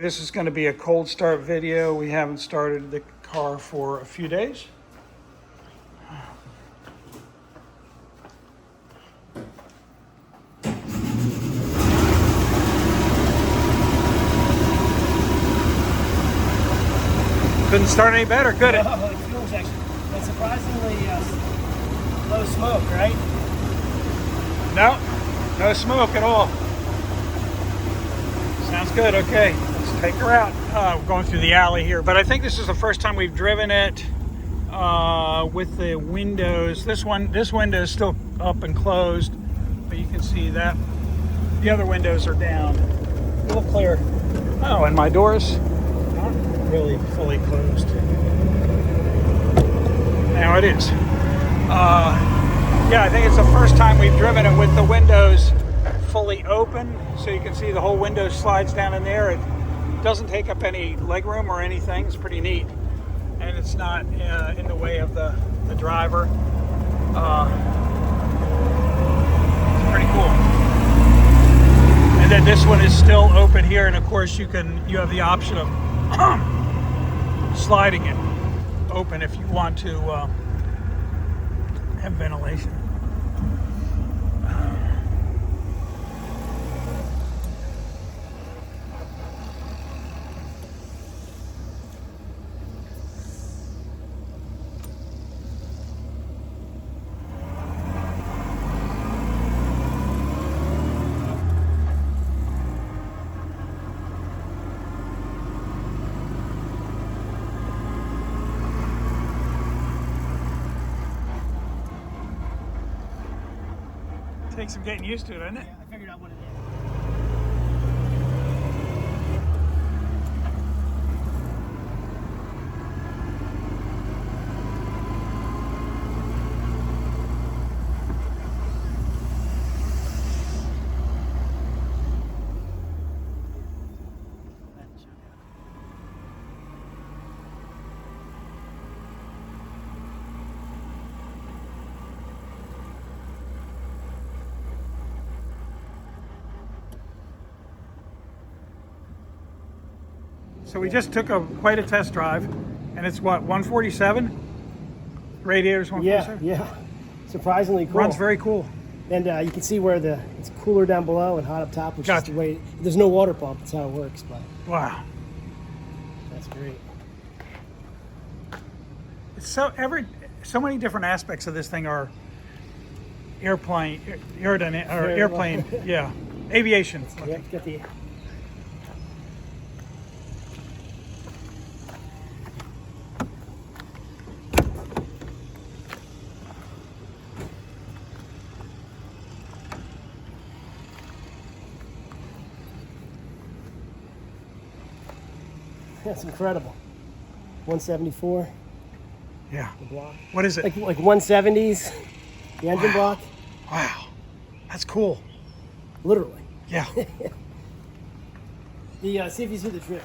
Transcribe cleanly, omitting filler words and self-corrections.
This is going to be a cold start video. We haven't started the car for a few days. Couldn't start any better, could it? Oh, it feels actually, but surprisingly low smoke, right? No smoke at all. Sounds good. Okay, let's take her out. We're going through the alley here, but I think this is the first time we've driven it with the windows. This window is still up and closed, but you can see that the other windows are down. A little clear. Oh, and my doors not really fully closed. Now it is. Yeah, I think it's the first time we've driven it with the windows fully open, so you can see the whole window slides down in there. It doesn't take up any legroom or anything. It's pretty neat, and it's not in the way of the driver. It's pretty cool. And then this one is still open here, and of course you have the option of sliding it open if you want to have ventilation. Takes some getting used to it, doesn't it? Yeah, I figured out what it is. So we just took quite a test drive, and it's what, 147? Radiators 147? Yeah. Surprisingly cool. Runs very cool. And you can see where it's cooler down below and hot up top, which is the way. There's no water pump. That's how it works. But Wow. that's great. It's so many different aspects of this thing are airplane, yeah, aviation. Yeah, got the. That's incredible. 174. Yeah. The block. What is it? Like 170s. The engine block. Wow. That's cool. Literally. Yeah. See if you see the trip.